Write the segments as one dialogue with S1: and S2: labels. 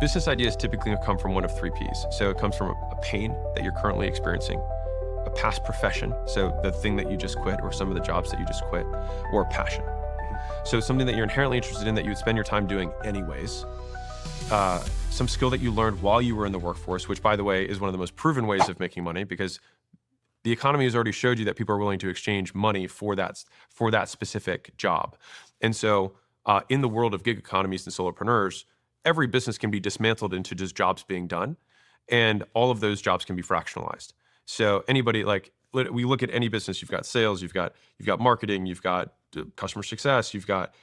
S1: Business ideas typically come from one of three P's. So it comes from a pain that you're currently experiencing, a past profession, so the thing that you just quit or some of the jobs that you just quit, or a passion. So something that you're inherently interested in that you would spend your time doing anyways. Some skill that you learned while you were in the workforce, which by the way is one of the most proven ways of making money, because the economy has already showed you that people are willing to exchange money for that specific job. And so in the world of gig economies and solopreneurs, every business can be dismantled into just jobs being done, and all of those jobs can be fractionalized. So anybody, like, we look at any business, you've got sales, you've got marketing, you've got customer success, you've got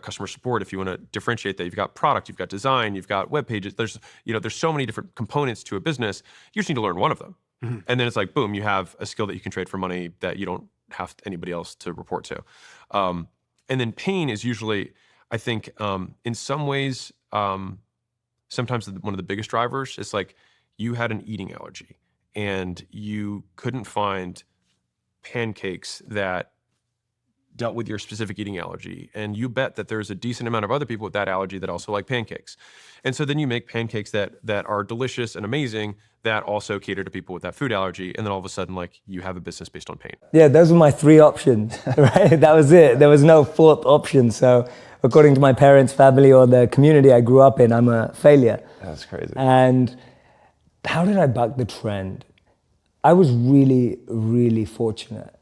S1: customer support. If you want to differentiate that, you've got product, you've got design, you've got web pages. There's so many different components to a business. You just need to learn one of them. Mm-hmm. And then it's like, boom, you have a skill that you can trade for money that you don't have anybody else to report to. And then pain is usually, I think, in some ways, sometimes one of the biggest drivers is like you had an eating allergy and you couldn't find pancakes that dealt with your specific eating allergy. And you bet that there's a decent amount of other people with that allergy that also like pancakes. And so then you make pancakes that are delicious and amazing that also cater to people with that food allergy. And then all of a sudden, like, you have a business based on pain.
S2: Yeah, those were my three options, right? That was it. There was no fourth option. So according to my parents, family, or the community I grew up in, I'm a failure.
S3: That's crazy.
S2: And how did I buck the trend? I was really, really fortunate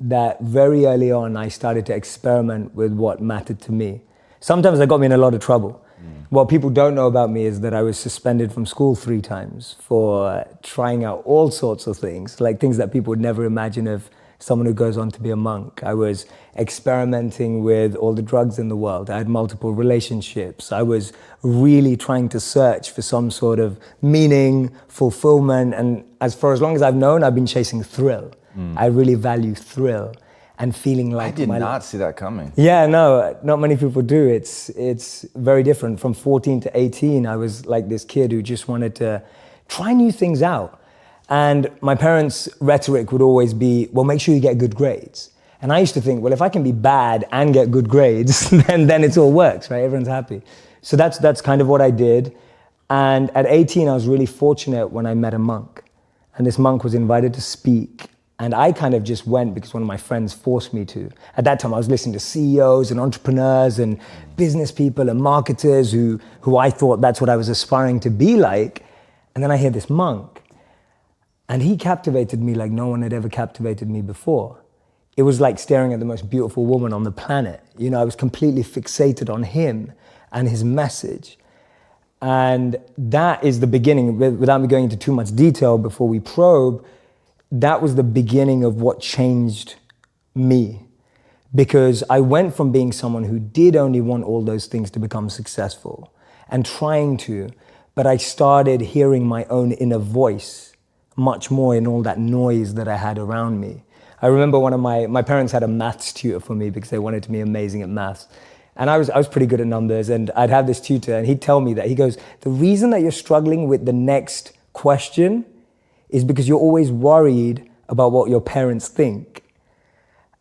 S2: that very early on, I started to experiment with what mattered to me. Sometimes that got me in a lot of trouble. What people don't know about me is that I was suspended from school 3 times for trying out all sorts of things, like things that people would never imagine of someone who goes on to be a monk. I was experimenting with all the drugs in the world. I had multiple relationships. I was really trying to search for some sort of meaning, fulfillment. And for as long as I've known, I've been chasing thrill. I really value thrill and feeling like
S3: I did not see that coming.
S2: Yeah, no, not many people do. It's very different. From 14 to 18, I was like this kid who just wanted to try new things out. And my parents' rhetoric would always be, well, make sure you get good grades. And I used to think, well, if I can be bad and get good grades, then it all works, right? Everyone's happy. So that's kind of what I did. And at 18, I was really fortunate when I met a monk. And this monk was invited to speak. And I kind of just went because one of my friends forced me to. At that time, I was listening to CEOs and entrepreneurs and business people and marketers who I thought that's what I was aspiring to be like. And then I hear this monk. And he captivated me like no one had ever captivated me before. It was like staring at the most beautiful woman on the planet. You know, I was completely fixated on him and his message. And that is the beginning, without me going into too much detail before we probe, that was the beginning of what changed me. Because I went from being someone who did only want all those things to become successful and trying to, but I started hearing my own inner voice much more in all that noise that I had around me. I remember one of my parents had a maths tutor for me because they wanted me amazing at maths. And I was pretty good at numbers, and I'd have this tutor and he'd tell me that, he goes, the reason that you're struggling with the next question is because you're always worried about what your parents think.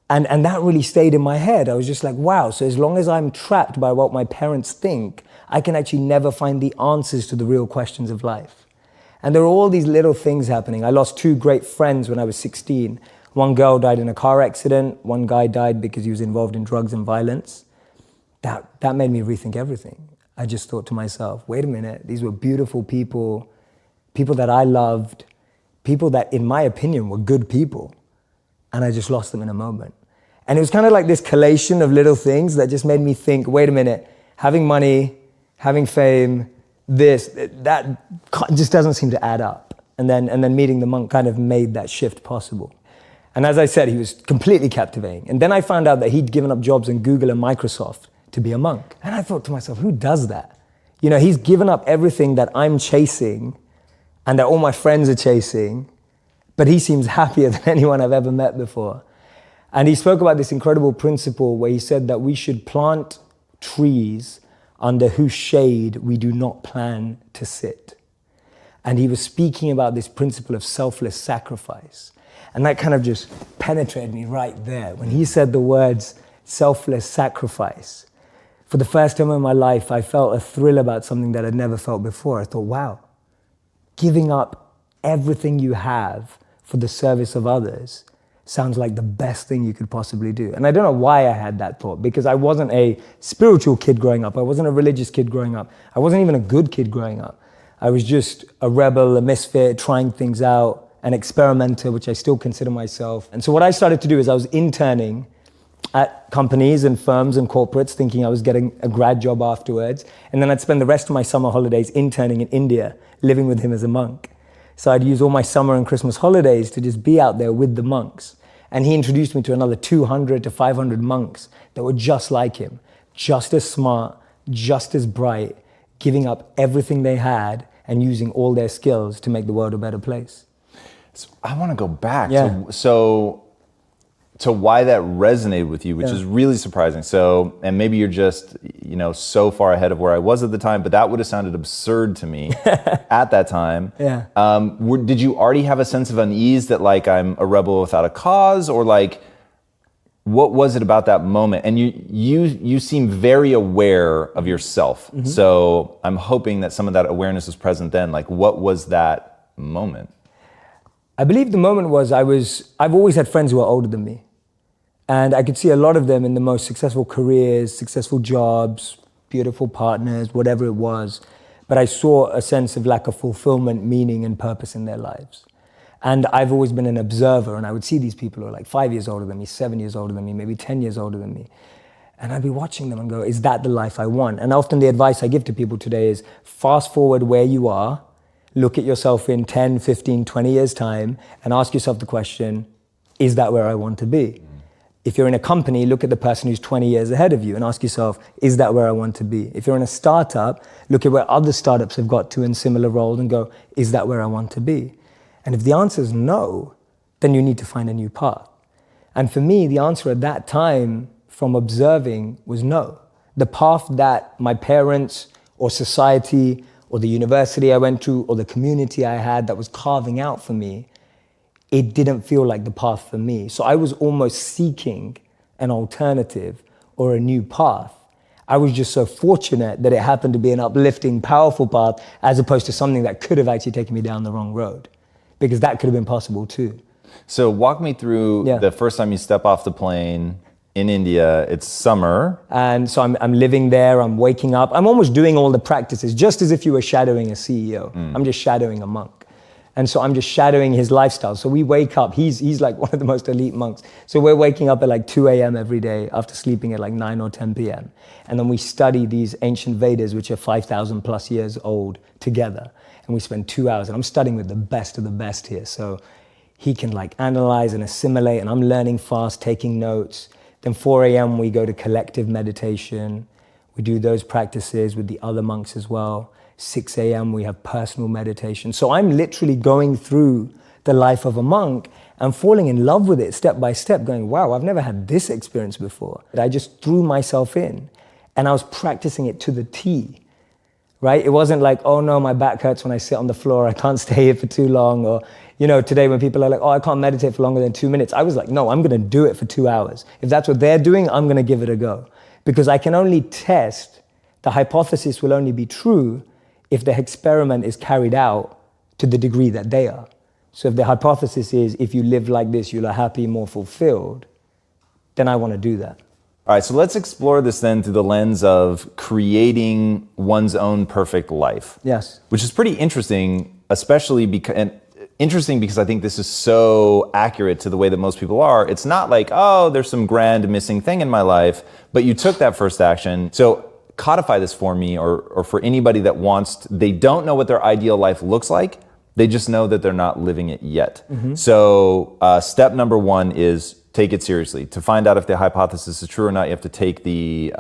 S2: And that really stayed in my head. I was just like, wow, so as long as I'm trapped by what my parents think, I can actually never find the answers to the real questions of life. And there are all these little things happening. I lost 2 great friends when I was 16. One girl died in a car accident. One guy died because he was involved in drugs and violence. That made me rethink everything. I just thought to myself, wait a minute, these were beautiful people, people that I loved, people that, in my opinion, were good people. And I just lost them in a moment. And it was kind of like this collation of little things that just made me think, wait a minute, having money, having fame, that just doesn't seem to add up. And then meeting the monk kind of made that shift possible. And as I said, he was completely captivating. And then I found out that he'd given up jobs in Google and Microsoft to be a monk. And I thought to myself, who does that? You know, he's given up everything that I'm chasing and that all my friends are chasing, but he seems happier than anyone I've ever met before. And he spoke about this incredible principle where he said that we should plant trees under whose shade we do not plan to sit. And he was speaking about this principle of selfless sacrifice. And that kind of just penetrated me right there. When he said the words selfless sacrifice, for the first time in my life, I felt a thrill about something that I'd never felt before. I thought, wow, giving up everything you have for the service of others sounds like the best thing you could possibly do. And I don't know why I had that thought, because I wasn't a spiritual kid growing up. I wasn't a religious kid growing up. I wasn't even a good kid growing up. I was just a rebel, a misfit, trying things out, an experimenter, which I still consider myself. And so what I started to do is I was interning at companies and firms and corporates, thinking I was getting a grad job afterwards. And then I'd spend the rest of my summer holidays interning in India, living with him as a monk. So I'd use all my summer and Christmas holidays to just be out there with the monks. And he introduced me to another 200 to 500 monks that were just like him, just as smart, just as bright, giving up everything they had and using all their skills to make the world a better place.
S3: So I want to go back to why that resonated with you, which is really surprising. So, and maybe you're just, so far ahead of where I was at the time, but that would have sounded absurd to me at that time.
S2: Yeah.
S3: Did you already have a sense of unease that like I'm a rebel without a cause, or like, what was it about that moment? And you seem very aware of yourself. Mm-hmm. So I'm hoping that some of that awareness was present then. Like, what was that moment?
S2: I believe the moment was I've always had friends who are older than me. And I could see a lot of them in the most successful careers, successful jobs, beautiful partners, whatever it was. But I saw a sense of lack of fulfillment, meaning, and purpose in their lives. And I've always been an observer, and I would see these people who are like 5 years older than me, 7 years older than me, maybe 10 years older than me. And I'd be watching them and go, is that the life I want? And often the advice I give to people today is fast forward where you are, look at yourself in 10, 15, 20 years' time, and ask yourself the question, is that where I want to be? If you're in a company, look at the person who's 20 years ahead of you and ask yourself, is that where I want to be? If you're in a startup, look at where other startups have got to in similar roles and go, is that where I want to be? And if the answer is no, then you need to find a new path. And for me, the answer at that time from observing was no. The path that my parents or society or the university I went to or the community I had that was carving out for me, it didn't feel like the path for me. So I was almost seeking an alternative or a new path. I was just so fortunate that it happened to be an uplifting, powerful path as opposed to something that could have actually taken me down the wrong road, because that could have been possible too.
S3: So walk me through the first time you step off the plane in India. It's summer.
S2: And so I'm living there, I'm waking up. I'm almost doing all the practices, just as if you were shadowing a CEO. I'm just shadowing a monk. And so I'm just shadowing his lifestyle. So we wake up, he's like one of the most elite monks. So we're waking up at like 2 a.m. every day after sleeping at like 9 or 10 p.m. And then we study these ancient Vedas, which are 5,000 plus years old, together. And we spend 2 hours, and I'm studying with the best of the best here. So he can like analyze and assimilate, and I'm learning fast, taking notes. Then 4 a.m. we go to collective meditation. We do those practices with the other monks as well. 6 a.m. we have personal meditation. So I'm literally going through the life of a monk and falling in love with it step by step, going, wow, I've never had this experience before. I just threw myself in and I was practicing it to the T, right? It wasn't like, oh no, my back hurts when I sit on the floor, I can't stay here for too long. Or, today when people are like, oh, I can't meditate for longer than 2 minutes. I was like, no, I'm gonna do it for 2 hours. If that's what they're doing, I'm gonna give it a go. Because I can only test, the hypothesis will only be true if the experiment is carried out to the degree that they are. So if the hypothesis is, if you live like this, you'll be happy, more fulfilled, then I want to do that.
S3: All right, so let's explore this then through the lens of creating one's own perfect life.
S2: Yes.
S3: Which is pretty interesting, especially because I think this is so accurate to the way that most people are. It's not like, oh, there's some grand missing thing in my life, but you took that first action. So codify this for me, or for anybody that they don't know what their ideal life looks like. They just know that they're not living it yet. Mm-hmm. So step number one is take it seriously. To find out if the hypothesis is true or not, you have to take the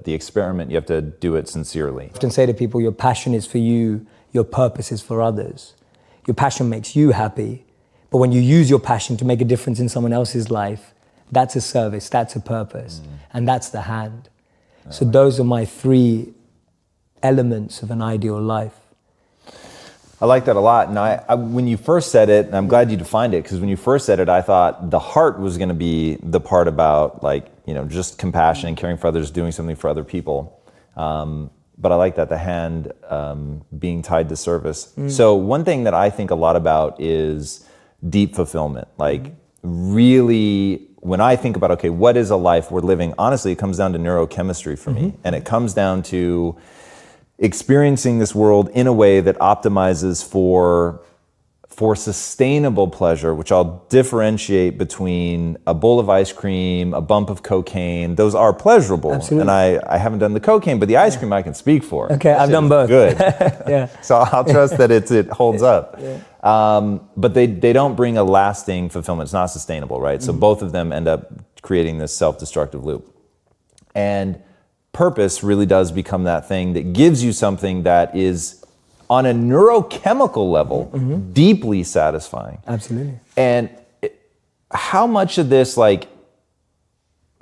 S3: experiment. You have to do it sincerely.
S2: I often say to people, your passion is for you, your purpose is for others. Your passion makes you happy, but when you use your passion to make a difference in someone else's life, that's a service, that's a purpose, and that's the hand. So those are my 3 elements of an ideal life.
S3: I like that a lot. And I when you first said it, and I'm glad you defined it, because when you first said it, I thought the heart was going to be the part about like just compassion and caring for others, doing something for other people. But I like that, the hand being tied to service. So one thing that I think a lot about is deep fulfillment. Like really, when I think about, okay, what is a life we're living? Honestly, it comes down to neurochemistry for me. And it comes down to experiencing this world in a way that optimizes for sustainable pleasure, which I'll differentiate between a bowl of ice cream, a bump of cocaine. Those are pleasurable.
S2: Absolutely.
S3: And I haven't done the cocaine, but the ice cream I can speak for.
S2: Okay, I've done both.
S3: Good.
S2: Yeah.
S3: So I'll trust that it holds up. But they don't bring a lasting fulfillment. It's not sustainable, right? So both of them end up creating this self-destructive loop. And purpose really does become that thing that gives you something that is on a neurochemical level, deeply satisfying.
S2: Absolutely.
S3: And how much of this, like,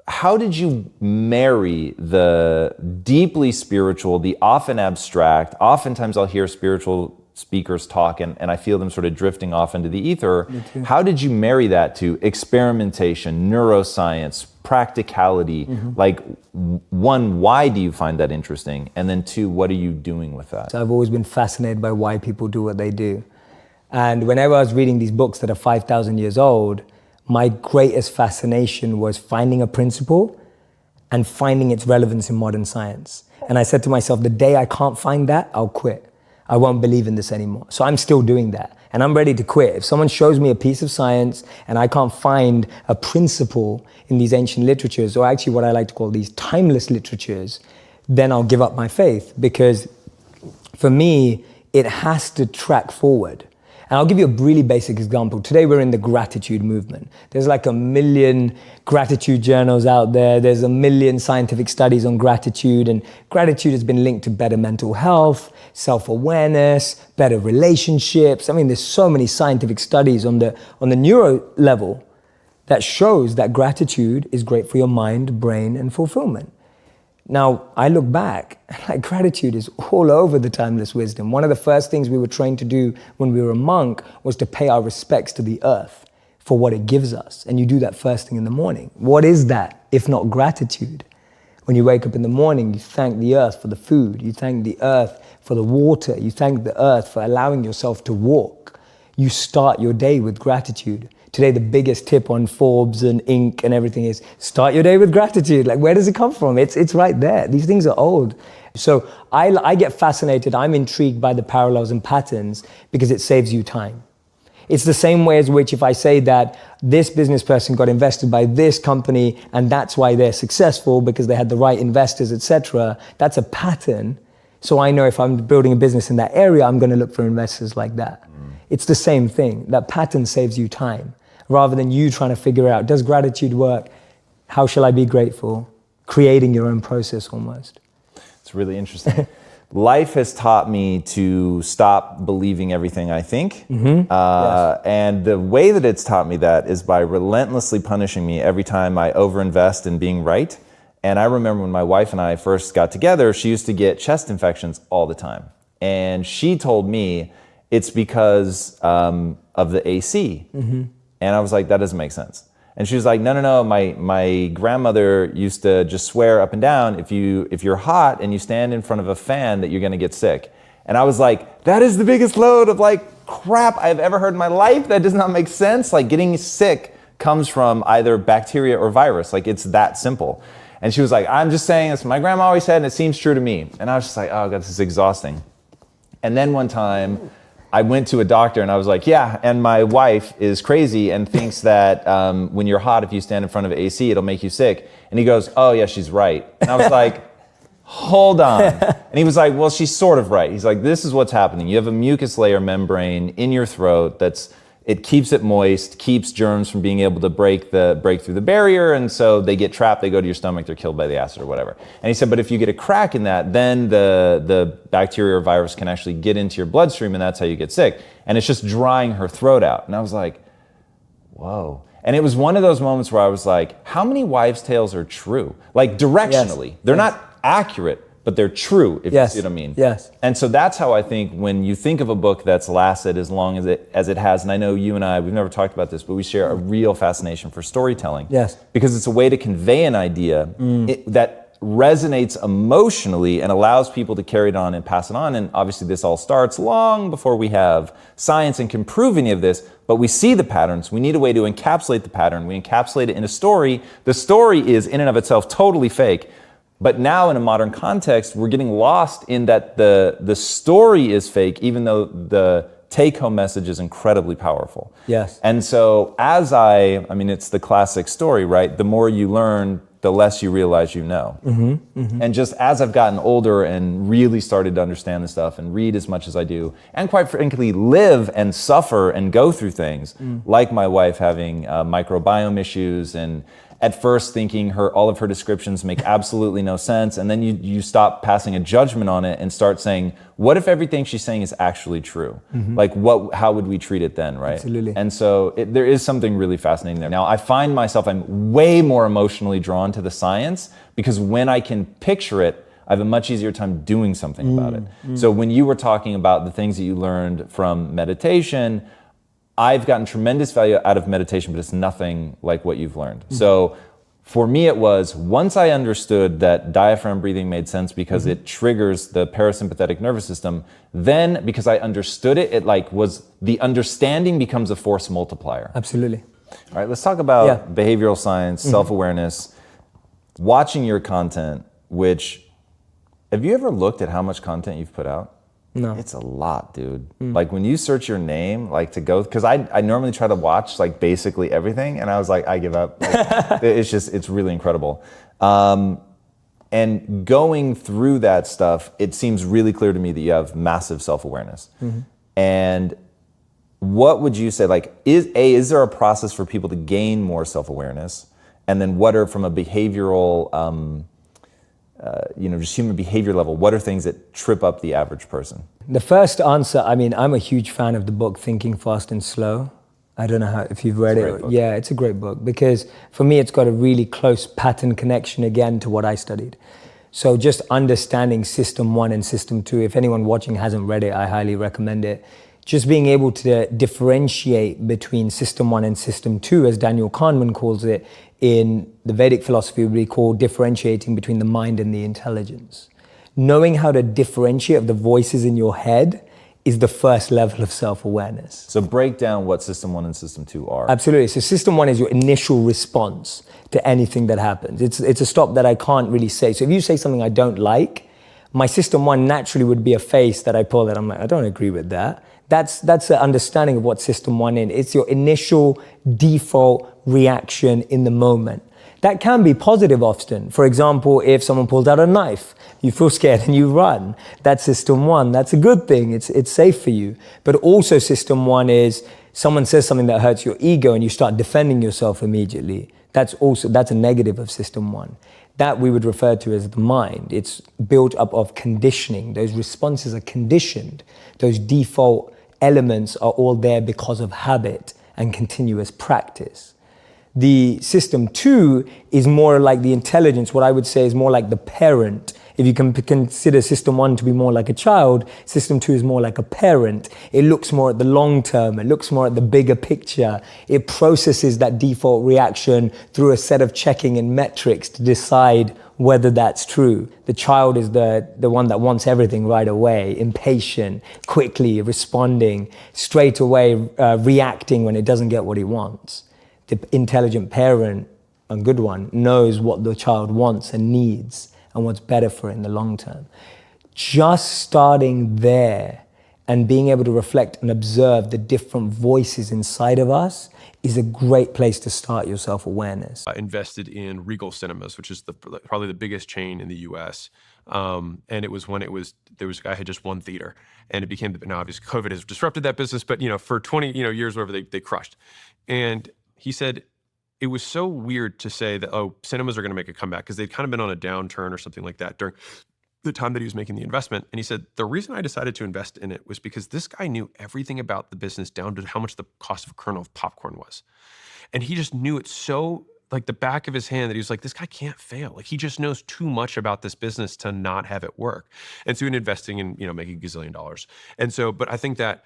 S3: how did you marry the deeply spiritual, the often abstract? Oftentimes I'll hear spiritual speakers talk and I feel them sort of drifting off into the ether. How did you marry that to experimentation, neuroscience, practicality? Like, one, why do you find that interesting? And then two, what are you doing with that?
S2: So I've always been fascinated by why people do what they do. And whenever I was reading these books that are 5,000 years old, my greatest fascination was finding a principle and finding its relevance in modern science. And I said to myself, the day I can't find that, I'll quit. I won't believe in this anymore. So I'm still doing that. And I'm ready to quit. If someone shows me a piece of science and I can't find a principle in these ancient literatures, or actually what I like to call these timeless literatures, then I'll give up my faith. Because for me, it has to track forward. And I'll give you a really basic example. Today we're in the gratitude movement. There's like 1 million gratitude journals out there. There's 1 million scientific studies on gratitude. And gratitude has been linked to better mental health, self-awareness, better relationships. I mean, there's so many scientific studies on the neuro level that shows that gratitude is great for your mind, brain, and fulfillment. Now, I look back, like gratitude is all over the timeless wisdom. One of the first things we were trained to do when we were a monk was to pay our respects to the earth for what it gives us. And you do that first thing in the morning. What is that, if not gratitude? When you wake up in the morning, you thank the earth for the food. You thank the earth for the water. You thank the earth for allowing yourself to walk. You start your day with gratitude. Today, the biggest tip on Forbes and Inc. and everything is start your day with gratitude. Like, where does it come from? It's right there. These things are old. So I get fascinated. I'm intrigued by the parallels and patterns because it saves you time. It's the same way as which if I say that this business person got invested by this company and that's why they're successful because they had the right investors, etc. That's a pattern. So I know if I'm building a business in that area, I'm going to look for investors like that. It's the same thing. That pattern saves you time. Rather than you trying to figure out, does gratitude work? How shall I be grateful? Creating your own process almost.
S3: It's really interesting. Life has taught me to stop believing everything I think.
S2: Yes.
S3: And the way that it's taught me that is by relentlessly punishing me every time I overinvest in being right. And I remember when my wife and I first got together, she used to get chest infections all the time. And she told me it's because of the AC. And I was like, that doesn't make sense. And she was like, no, my grandmother used to just swear up and down, if you're hot and you stand in front of a fan, that you're gonna get sick. And I was like, that is the biggest load of like crap I've ever heard in my life. That does not make sense. Like, getting sick comes from either bacteria or virus. Like, it's that simple. And she was like, I'm just saying this. My grandma always said, and it seems true to me. And I was just like, oh God, this is exhausting. And then one time, I went to a doctor and I was like, yeah, and my wife is crazy and thinks that when you're hot, if you stand in front of AC, it'll make you sick. And he goes, oh yeah, she's right. And I was like, hold on. And he was like, well, she's sort of right. He's like, this is what's happening. You have a mucus layer membrane in your throat it keeps it moist, keeps germs from being able to break through the barrier, and so they get trapped, they go to your stomach, they're killed by the acid or whatever. And he said, but if you get a crack in that, then the bacteria or virus can actually get into your bloodstream, and that's how you get sick. And it's just drying her throat out. And I was like, whoa. And it was one of those moments where I was like, how many wives' tales are true? Like, directionally.
S2: Yes.
S3: They're not accurate, but they're true, if you see what I mean.
S2: Yes.
S3: And so that's how I think when you think of a book that's lasted as long as it has, and I know you and I, we've never talked about this, but we share a real fascination for storytelling.
S2: Yes.
S3: Because it's a way to convey an idea that resonates emotionally and allows people to carry it on and pass it on. And obviously this all starts long before we have science and can prove any of this, but we see the patterns. We need a way to encapsulate the pattern. We encapsulate it in a story. The story is in and of itself totally fake. But now in a modern context, we're getting lost in that the story is fake, even though the take-home message is incredibly powerful.
S2: Yes.
S3: And so I mean, it's the classic story, right? The more you learn, the less you realize you know. And just as I've gotten older and really started to understand this stuff and read as much as I do, and quite frankly, live and suffer and go through things, like my wife having microbiome issues, and at first thinking all of her descriptions make absolutely no sense, and then you stop passing a judgment on it and start saying, what if everything she's saying is actually true? Like how would we treat it then, right?
S2: Absolutely.
S3: And so there is something really fascinating there. Now I find myself, I'm way more emotionally drawn to the science, because when I can picture it, I have a much easier time doing something about it. So when you were talking about the things that you learned from meditation, I've gotten tremendous value out of meditation, but it's nothing like what you've learned. So for me, it was once I understood that diaphragm breathing made sense because it triggers the parasympathetic nervous system, then because I understood it, the understanding becomes a force multiplier.
S2: Absolutely.
S3: All right, let's talk about behavioral science, self-awareness, watching your content, have you ever looked at how much content you've put out?
S2: No.
S3: It's a lot, dude. Like when you search your name, because I normally try to watch like basically everything, and I was like, I give up. Like, it's really incredible. And going through that stuff, it seems really clear to me that you have massive self-awareness. And what would you say, like, is there a process for people to gain more self-awareness? And then what are, from a behavioral, just human behavior level, what are things that trip up the average person?
S2: The first answer, I mean, I'm a huge fan of the book Thinking Fast and Slow. I don't know if you've read it. Yeah, it's a great book, because for me, it's got a really close pattern connection again to what I studied. So just understanding System 1 and System 2, if anyone watching hasn't read it, I highly recommend it. Just being able to differentiate between System 1 and System 2, as Daniel Kahneman calls it, in the Vedic philosophy would be called differentiating between the mind and the intelligence. Knowing how to differentiate the voices in your head is the first level of self-awareness.
S3: So break down what System 1 and System 2 are.
S2: Absolutely. So System 1 is your initial response to anything that happens. It's a stop that I can't really say. So if you say something I don't like, my System 1 naturally would be a face that I pull that I'm like, I don't agree with that. That's an understanding of what System 1 is. It's your initial default reaction in the moment. That can be positive often. For example, if someone pulls out a knife, you feel scared and you run. That's System 1. That's a good thing. It's safe for you. But also System 1 is someone says something that hurts your ego and you start defending yourself immediately. That's a negative of System 1. That we would refer to as the mind. It's built up of conditioning. Those responses are conditioned. Those default elements are all there because of habit and continuous practice. The System 2 is more like the intelligence. What I would say is more like the parent. If you can consider System 1 to be more like a child, System 2 is more like a parent. It looks more at the long term. It looks more at the bigger picture. It processes that default reaction through a set of checking and metrics to decide whether that's true. The child is the one that wants everything right away, impatient, quickly responding, straight away reacting when it doesn't get what it wants. The intelligent parent, a good one, knows what the child wants and needs and what's better for it in the long term. Just starting there and being able to reflect and observe the different voices inside of us is a great place to start your self-awareness.
S1: I invested in Regal Cinemas, which is probably the biggest chain in the US. And it was when there was a guy who had just one theater, and it became, now obviously COVID has disrupted that business, but for 20 years, whatever, they crushed. And he said, it was so weird to say that, oh, cinemas are going to make a comeback, because they'd kind of been on a downturn or something like that during the time that he was making the investment. And he said, the reason I decided to invest in it was because this guy knew everything about the business down to how much the cost of a kernel of popcorn was. And he just knew it so like the back of his hand that he was like, this guy can't fail. Like he just knows too much about this business to not have it work. And so in investing in, making $1 gazillion. And so, but I think that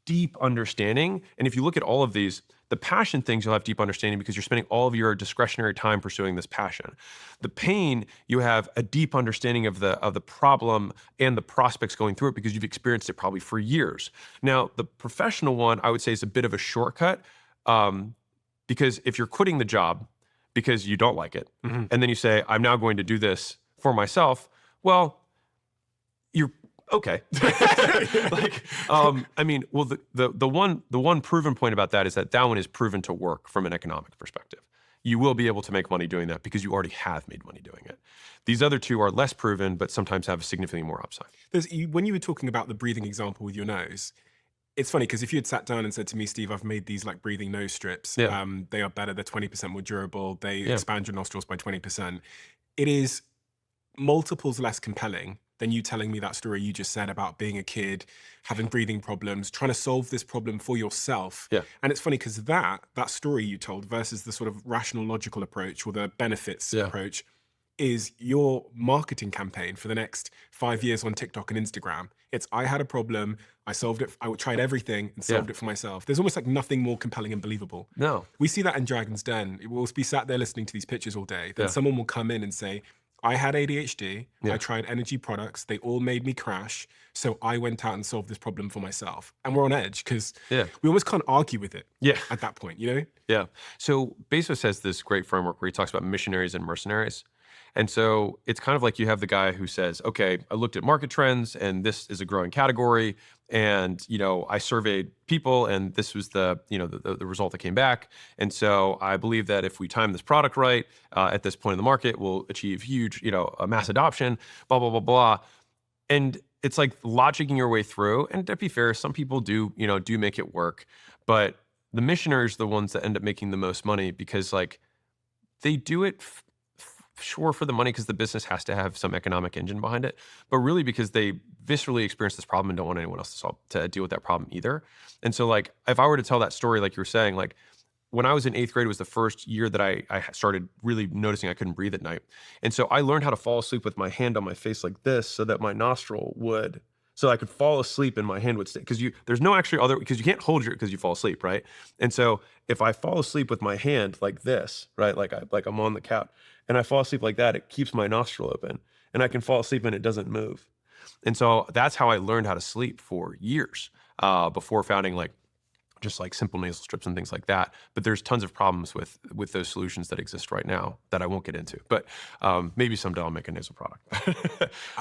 S1: deep understanding, and if you look at all of these, the passion things, you'll have deep understanding because you're spending all of your discretionary time pursuing this passion. The pain, you have a deep understanding of the problem and the prospects going through it because you've experienced it probably for years. Now, the professional one, I would say, is a bit of a shortcut because if you're quitting the job because you don't like it, and then you say, I'm now going to do this for myself, well, you're okay. The one proven point about that is that one is proven to work from an economic perspective. You will be able to make money doing that because you already have made money doing it. These other two are less proven, but sometimes have significantly more upside.
S4: When you were talking about the breathing example with your nose, it's funny because if you had sat down and said to me, Steve, I've made these like breathing nose strips.
S1: Yeah.
S4: They are better. They're 20% more durable. They
S1: Yeah.
S4: expand your nostrils by 20%. It is multiples less compelling than you telling me that story you just said about being a kid, having breathing problems, trying to solve this problem for yourself.
S1: Yeah.
S4: And it's funny because that story you told versus the sort of rational, logical approach or the benefits approach is your marketing campaign for the next 5 years on TikTok and Instagram. It's, I had a problem, I solved it, I tried everything and solved it for myself. There's almost like nothing more compelling and believable.
S1: No.
S4: We see that in Dragon's Den. We'll be sat there listening to these pitches all day. Then someone will come in and say, I had ADHD, I tried energy products, they all made me crash, so I went out and solved this problem for myself. And we're on edge because we almost can't argue with it at that point,
S1: Yeah. So Bezos has this great framework where he talks about missionaries and mercenaries. And so it's kind of like you have the guy who says, okay, I looked at market trends and this is a growing category. And, I surveyed people and this was the result that came back. And so I believe that if we time this product right at this point in the market, we'll achieve huge, a mass adoption, blah, blah, blah, blah. And it's like logicking your way through. And to be fair, some people do make it work. But the missionaries are the ones that end up making the most money because like they do it sure for the money because the business has to have some economic engine behind it, but really because they viscerally experience this problem and don't want anyone else to deal with that problem either. And so like, if I were to tell that story, like you were saying, like when I was in 8th grade, it was the first year that I started really noticing I couldn't breathe at night. And so I learned how to fall asleep with my hand on my face like this so that my nostril would, so I could fall asleep and my hand would stay. Because there's no actually other, because you can't hold because you fall asleep, right? And so if I fall asleep with my hand like this, right, like I'm on the couch, and I fall asleep like that, it keeps my nostril open, and I can fall asleep and it doesn't move. And so that's how I learned how to sleep for years before founding just like simple nasal strips and things like that. But there's tons of problems with those solutions that exist right now that I won't get into. But maybe someday I'll make a nasal product.